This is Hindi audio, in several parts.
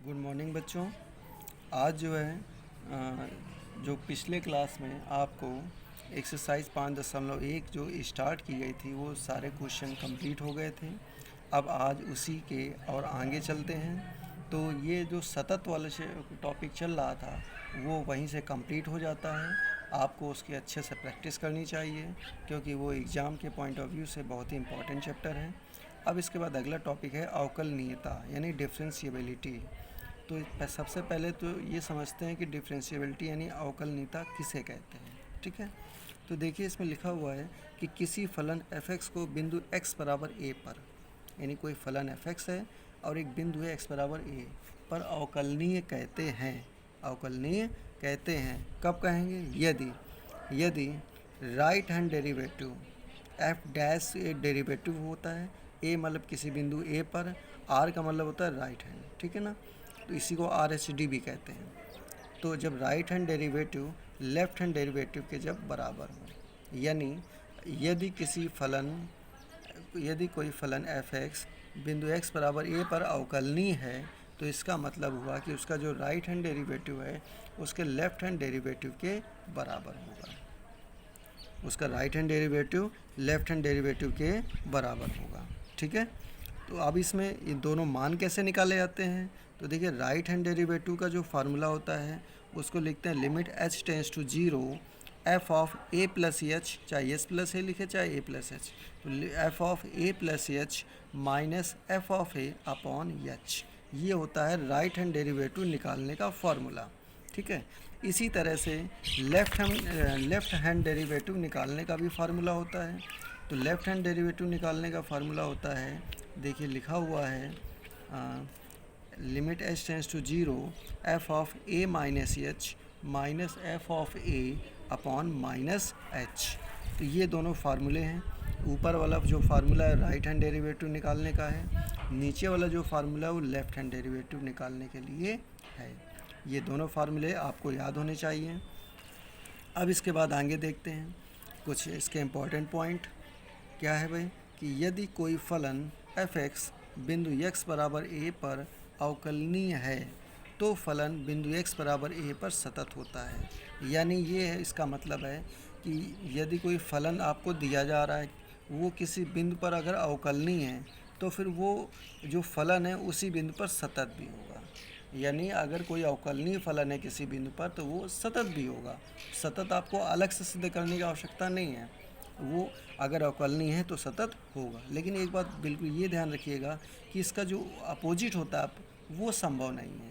गुड मॉर्निंग बच्चों। आज जो है जो पिछले क्लास में आपको एक्सरसाइज 5.1 जो स्टार्ट की गई थी वो सारे क्वेश्चन कंप्लीट हो गए थे। अब आज उसी के और आगे चलते हैं। तो ये जो सतत वाला टॉपिक चल रहा था वो वहीं से कंप्लीट हो जाता है। आपको उसकी अच्छे से प्रैक्टिस करनी चाहिए क्योंकि वो एग्ज़ाम के पॉइंट ऑफ व्यू से बहुत ही इंपॉर्टेंट चैप्टर है। अब इसके बाद अगला टॉपिक है अवकलनीयता यानी डिफरेंशिएबिलिटी। तो सबसे पहले तो ये समझते हैं कि डिफरेंशिएबिलिटी यानी अवकलनीयता किसे कहते हैं। ठीक है, तो देखिए इसमें लिखा हुआ है कि किसी फलन f(x) को बिंदु x बराबर a पर, यानी कोई फलन f(x) है और एक बिंदु है x बराबर a पर अवकलनीय कहते हैं। अवकलनीय कहते हैं कब कहेंगे? यदि right hand derivative f dash ए डेरिवेटिव होता है, a मतलब किसी बिंदु a पर, r का मतलब होता है राइट हैंड, ठीक है ना। तो इसी को RHD भी कहते हैं। तो जब right hand derivative left hand derivative के जब बराबर हो, यानी यदि कोई फलन f(x) बिंदु x बराबर a पर अवकलनीय है तो इसका मतलब हुआ कि उसका जो राइट हैंड डेरिवेटिव है उसके लेफ्ट हैंड डेरिवेटिव के बराबर होगा। उसका right hand derivative left hand derivative के बराबर होगा। ठीक है, तो अब इसमें ये दोनों मान कैसे निकाले जाते हैं? तो देखिए राइट हैंड डेरिवेटिव का जो फार्मूला होता है उसको लिखते हैं limit h tends to 0 f of a plus h, चाहे s प्लस ए लिखे चाहे a प्लस एच, तो f of a plus h minus f of a upon h, ये होता है राइट हैंड डेरिवेटिव निकालने का फार्मूला। ठीक है, इसी तरह से लेफ़्ट हैंड डेरिवेटिव निकालने का भी फार्मूला होता है। तो लेफ़्ट हैंड डेरिवेटिव निकालने का फार्मूला होता है, देखिए लिखा हुआ है limit h tends to 0 f of a minus h minus f of a upon minus h. तो ये दोनों फार्मूले हैं। ऊपर वाला जो फार्मूला है राइट हैंड डेरिवेटिव निकालने का है, नीचे वाला जो फार्मूला है वो लेफ़्ट हैंड डेरिवेटिव निकालने के लिए है। ये दोनों फार्मूले आपको याद होने चाहिए। अब इसके बाद आगे देखते हैं कुछ इसके इम्पोर्टेंट पॉइंट। क्या है भाई कि यदि कोई फलन f(x) बिंदु x बराबर a पर अवकलनीय है तो फलन बिंदु x बराबर a पर सतत होता है। यानी ये है, इसका मतलब है कि यदि कोई फलन आपको दिया जा रहा है वो किसी बिंदु पर अगर अवकलनीय है तो फिर वो जो फलन है उसी बिंदु पर सतत भी होगा। यानी अगर कोई अवकलनीय फलन है किसी बिंदु पर तो वो सतत भी होगा। सतत आपको अलग से सिद्ध करने की आवश्यकता नहीं है, वो अगर अवकलनीय है तो सतत होगा। लेकिन एक बात बिल्कुल ये ध्यान रखिएगा कि इसका जो अपोजिट होता है वो संभव नहीं है,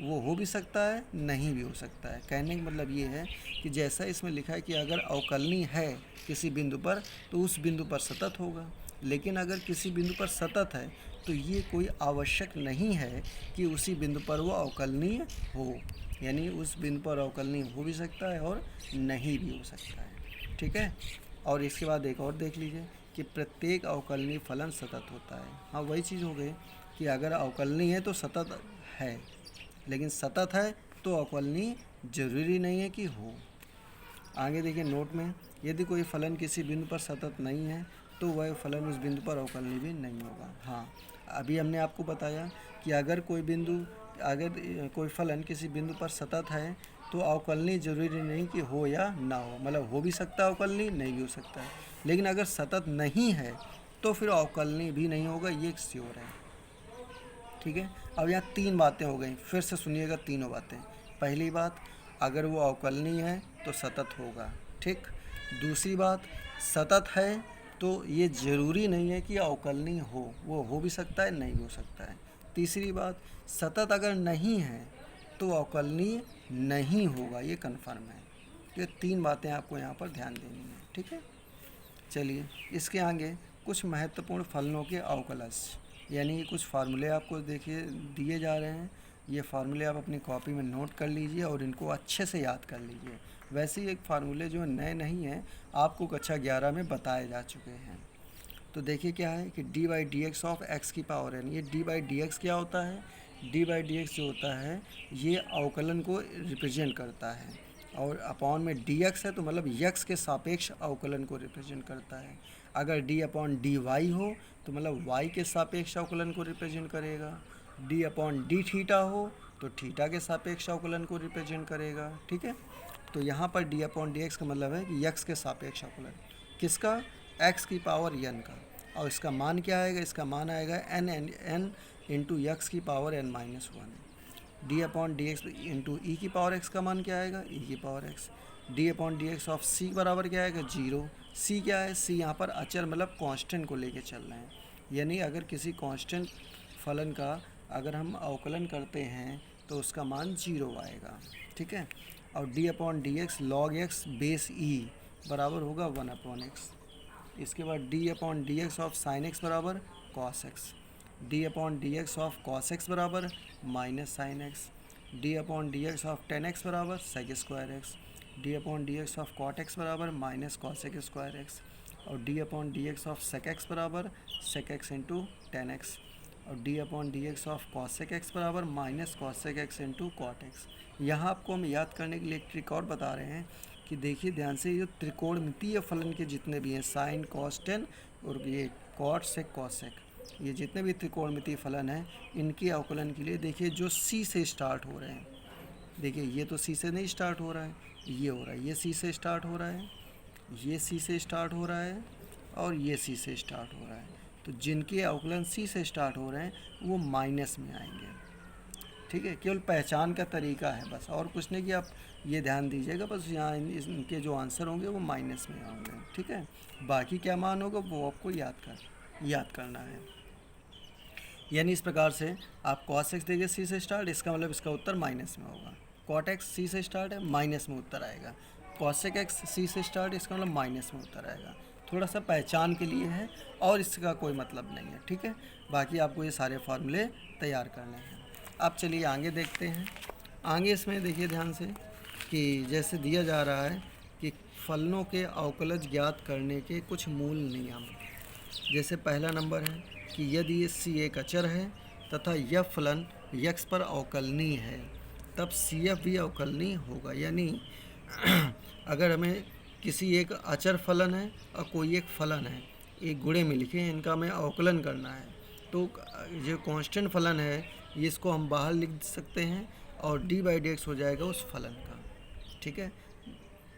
वो हो भी सकता है नहीं भी हो सकता है। कहने का मतलब ये है कि जैसा इसमें लिखा है कि अगर अवकलनीय है किसी बिंदु पर तो उस बिंदु पर सतत होगा, लेकिन अगर किसी बिंदु पर सतत है तो ये कोई आवश्यक नहीं है कि उसी बिंदु पर वो अवकलनीय हो। यानी उस बिंदु पर अवकलनीय हो भी सकता है और नहीं भी हो सकता है। ठीक है, और इसके बाद एक और देख लीजिए कि प्रत्येक अवकलनीय फलन सतत होता है। हाँ, वही चीज़ हो गई कि अगर अवकलनीय है तो सतत है, लेकिन सतत है तो अवकलनीय जरूरी नहीं है कि हो। आगे देखिए नोट में, यदि कोई फलन किसी बिंदु पर सतत नहीं है तो वह फलन उस बिंदु पर अवकलनीय भी नहीं होगा। हाँ, अभी हमने आपको बताया कि अगर कोई फलन किसी बिंदु पर सतत है तो अवकलनीय जरूरी नहीं कि हो या ना हो, मतलब हो भी सकता है अवकलनीय, नहीं भी हो सकता है। लेकिन अगर सतत नहीं है तो फिर अवकलनीय भी नहीं होगा, ये श्योर है। ठीक है, अब यहाँ तीन बातें हो गई, फिर से सुनिएगा तीनों बातें। पहली बात, अगर वो अवकलनीय है तो सतत होगा। ठीक, दूसरी बात, सतत है तो ये ज़रूरी नहीं है कि अवकलनीय हो, वो हो भी सकता है नहीं भी हो सकता है। तीसरी बात, सतत अगर नहीं है तो अवकलनीय नहीं होगा, ये कन्फर्म है। ये तीन बातें आपको यहाँ पर ध्यान देनी है। ठीक है, चलिए इसके आगे कुछ महत्वपूर्ण फलनों के अवकलज, यानी कुछ फार्मूले आपको देखिए दिए जा रहे हैं। ये फार्मूले आप अपनी कॉपी में नोट कर लीजिए और इनको अच्छे से याद कर लीजिए। वैसे ही एक फार्मूले जो नए नहीं हैं, आपको कक्षा 11 में बताए जा चुके हैं। तो देखिए क्या है कि d by d x of x की पावर एन, ये डी बाई डी एक्स क्या होता है? डी बाई डी एक्स जो होता है ये अवकलन को रिप्रेजेंट करता है, और अपॉन में डी एक्स है तो मतलब यक्स के सापेक्ष अवकलन को रिप्रेजेंट करता है। अगर डी अपॉन डी वाई हो तो मतलब वाई के सापेक्ष अवकलन को रिप्रेजेंट करेगा। डी अपॉन डी थीटा हो तो थीटा के सापेक्ष अवकलन को रिप्रेजेंट करेगा, ठीक है। तो यहाँ पर डी अपॉन डी एक्स का मतलब है कि यक्स के सापेक्ष अवकलन किसका, एक्स की पावर एन का, और इसका मान क्या आएगा, इसका मान आएगा एन इंटू यक्स की power n minus one. D upon d x into e की पावर एक्स का मान क्या आएगा, ई की power x. D upon d x of c बराबर क्या आएगा, जीरो। सी क्या है, सी यहाँ पर अचर मतलब कांस्टेंट को लेके चल रहे हैं, यानी अगर किसी कांस्टेंट फलन का अगर हम अवकलन करते हैं तो उसका मान जीरो आएगा, ठीक है। और d upon d x log x base e बराबर होगा वन अपॉन एक्स। इसके बाद d upon d x of sine x बराबर cos x. D upon d x of cos x बराबर minus sine x. D upon d x of tan x बराबर sec square x. D upon d x of cot x बराबर माइनस कॉसेक स्क्वायर एक्स। और d upon d x of sec x बराबर sec x into tan x. और d upon d x of cosec x बराबर minus cosec x into cot x. यहाँ आपको हम याद करने के लिए एक ट्रिक और बता रहे हैं कि देखिए ध्यान से, ये त्रिकोणमितीय फलन के जितने भी हैं साइन कॉस टेन और ये कॉट सेक कॉसेक, ये जितने भी त्रिकोणमितीय फलन हैं इनके अवकलन के लिए देखिए जो सी से स्टार्ट हो रहे हैं, देखिए ये तो सी से नहीं स्टार्ट हो रहा है, ये हो रहा है, ये सी से स्टार्ट हो रहा है, ये सी से स्टार्ट हो रहा है और ये सी से स्टार्ट हो रहा है। तो जिनके अवकलन सी से स्टार्ट हो रहे हैं वो माइनस में आएंगे, ठीक है। केवल पहचान का तरीका है बस, और कुछ नहीं कि आप ये ध्यान दीजिएगा, बस यहाँ इनके जो आंसर होंगे वो माइनस में होंगे, ठीक है। बाकी क्या मान होगा वो आपको याद करना है। यानी इस प्रकार से आप cos x देखिए सी से स्टार्ट, इसका मतलब इसका उत्तर माइनस में होगा। cot x सी से स्टार्ट है, माइनस में उत्तर आएगा। cosec x सी से स्टार्ट, इसका मतलब माइनस में उत्तर आएगा। थोड़ा सा पहचान के लिए है और इसका कोई मतलब नहीं है, ठीक है। बाकी आपको ये सारे फार्मूले तैयार करने हैं। अब चलिए आगे देखते हैं। आगे इसमें देखिए ध्यान से कि जैसे दिया जा रहा है कि फलनों के अवकलज ज्ञात करने के कुछ मूल नियम। जैसे पहला नंबर है कि यदि सी एक अचर है तथा यह फलन यक्स पर अवकलनीय है तब सी एफ भी अवकलनीय होगा। यानी अगर हमें किसी एक अचर फलन है और कोई एक फलन है, एक गुणे में लिखे हैं, इनका हमें अवकलन करना है, तो जो कांस्टेंट फलन है इसको हम बाहर लिख सकते हैं और डी बाई डी एक्स हो जाएगा उस फलन का, ठीक है।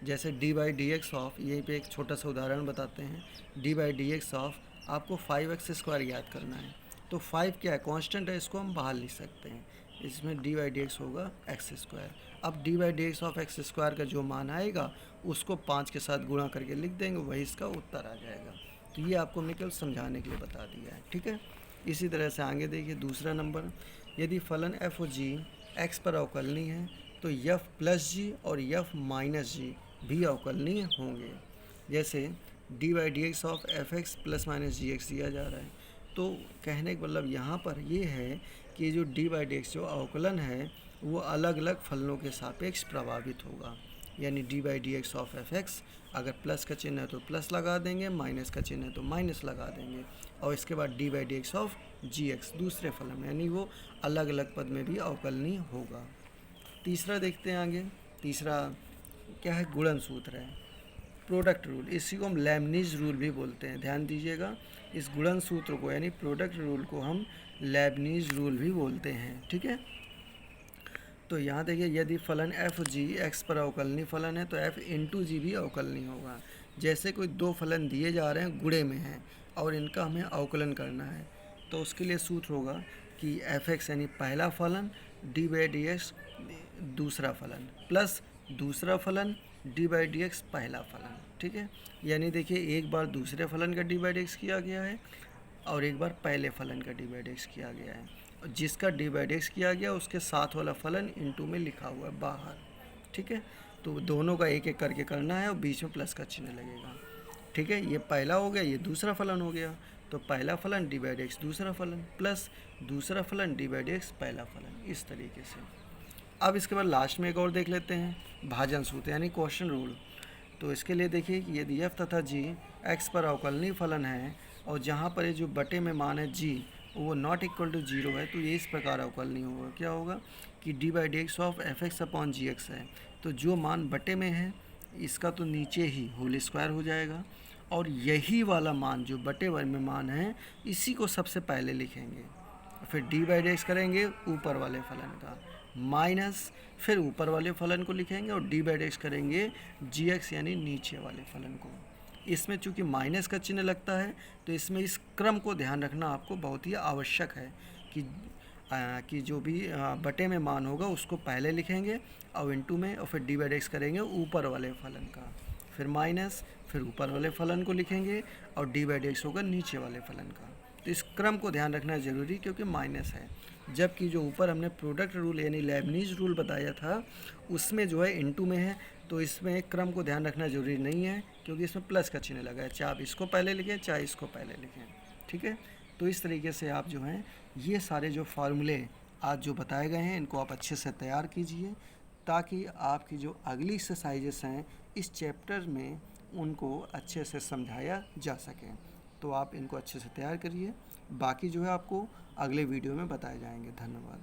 जैसे d by d x of, यहीं पे एक छोटा सा उदाहरण बताते हैं। D by d x of आपको 5x स्क्वायर याद करना है, तो 5 क्या है, कांस्टेंट है, इसको हम बाहर लिख सकते हैं। इसमें डी बाई डी एक्स होगा एक्स स्क्वायर। अब D by d x of x square का जो मान आएगा उसको 5 के साथ गुणा करके लिख देंगे, वही इसका उत्तर आ जाएगा। तो ये आपको मैं केवल समझाने के लिए बता दिया है, ठीक है। इसी तरह से आगे देखिए दूसरा नंबर, यदि फलन एफ ओ जी एक्स पर अवकलनीय है तो यफ प्लस जी और यफ माइनस जी भी अवकलनीय होंगे। जैसे d by d x of f x plus minus g x दिया जा रहा है, तो कहने का मतलब यहाँ पर ये है कि जो डी बाई डी एक्स जो अवकलन है वो अलग अलग फलनों के सापेक्ष प्रभावित होगा। यानी D by d x of f x अगर प्लस का चिन्ह है तो प्लस लगा देंगे, माइनस का चिन्ह है तो माइनस लगा देंगे, और इसके बाद d by d x of g x दूसरे फलन में, यानी वो अलग अलग पद में भी अवकलनीय होगा। तीसरा देखते हैं आगे। तीसरा क्या है, गुणन सूत्र है, प्रोडक्ट रूल। इसी को हम लेबनीज रूल भी बोलते हैं, ध्यान दीजिएगा। इस गुणन सूत्र को यानी प्रोडक्ट रूल को हम लेबनीज रूल भी बोलते हैं, ठीक है। तो यहाँ देखिए यदि फलन एफ जी एक्स पर अवकलनीय फलन है तो एफ इंटू जी भी अवकलनीय होगा। जैसे कोई दो फलन दिए जा रहे हैं, गुणे में हैं और इनका हमें अवकलन करना है, तो उसके लिए सूत्र होगा कि एफ एक्स यानी पहला फलन डी बाई डी एक्स दूसरा फलन प्लस दूसरा फलन डी बाई डी एक्स पहला फलन, ठीक है। यानी देखिए एक बार दूसरे फलन का डी बाई डी एक्स किया गया है और एक बार पहले फलन का डी बाई डी एक्स किया गया है, और जिसका डी बाई डी एक्स किया गया उसके साथ वाला फलन इनटू में लिखा हुआ है बाहर, ठीक है। तो दोनों का एक एक करके करना है और बीच में प्लस का चिन्ह लगेगा, ठीक है। ये पहला हो गया, ये दूसरा फलन हो गया, तो पहला फलन डी बाई डी एक्स दूसरा फलन प्लस दूसरा फलन डी बाई डी एक्स पहला फलन, इस तरीके से। अब इसके बाद लास्ट में एक और देख लेते हैं, भाजन सूत्र यानी क्वेश्चन रूल। तो इसके लिए देखिए कि यदि एफ तथा जी एक्स पर अवकलनीय फलन है और जहाँ पर ये जो बटे में मान है जी वो नॉट इक्वल टू जीरो है, तो ये इस प्रकार अवकलनीय होगा। क्या होगा कि d by d x of f x upon g x है, तो जो मान बटे में है इसका तो नीचे ही होल स्क्वायर हो जाएगा, और यही वाला मान जो बटे में मान है इसी को सबसे पहले लिखेंगे, फिर डी बाई डी एक्स करेंगे ऊपर वाले फलन का, माइनस फिर ऊपर वाले फलन को लिखेंगे और डी बाई डी एक्स करेंगे जी एक्स यानी नीचे वाले फलन को। इसमें चूंकि माइनस का चिन्ह लगता है तो इसमें इस क्रम को ध्यान रखना आपको बहुत ही आवश्यक है कि जो भी बटे में मान होगा उसको पहले लिखेंगे और इनटू में, और फिर डी बाई डी एक्स करेंगे ऊपर वाले फलन का, फिर माइनस फिर ऊपर वाले फलन को लिखेंगे और डी बाई डी एक्स होगा नीचे वाले फलन का। तो इस क्रम को ध्यान रखना ज़रूरी क्योंकि माइनस है, जबकि जो ऊपर हमने प्रोडक्ट रूल यानी लेबनीज रूल बताया था उसमें जो है इनटू में है, तो इसमें क्रम को ध्यान रखना ज़रूरी नहीं है क्योंकि इसमें प्लस का चिन्ह लगा है, चाहे आप इसको पहले लिखें चाहे इसको पहले लिखें। ठीक है, तो इस तरीके से आप जो हैं ये सारे जो फार्मूले आज जो बताए गए हैं इनको आप अच्छे से तैयार कीजिए ताकि आपकी जो अगली एक्सरसाइजेस हैं इस चैप्टर में उनको अच्छे से समझाया जा सके। तो आप इनको अच्छे से तैयार करिए, बाकी जो है आपको अगले वीडियो में बताए जाएंगे। धन्यवाद।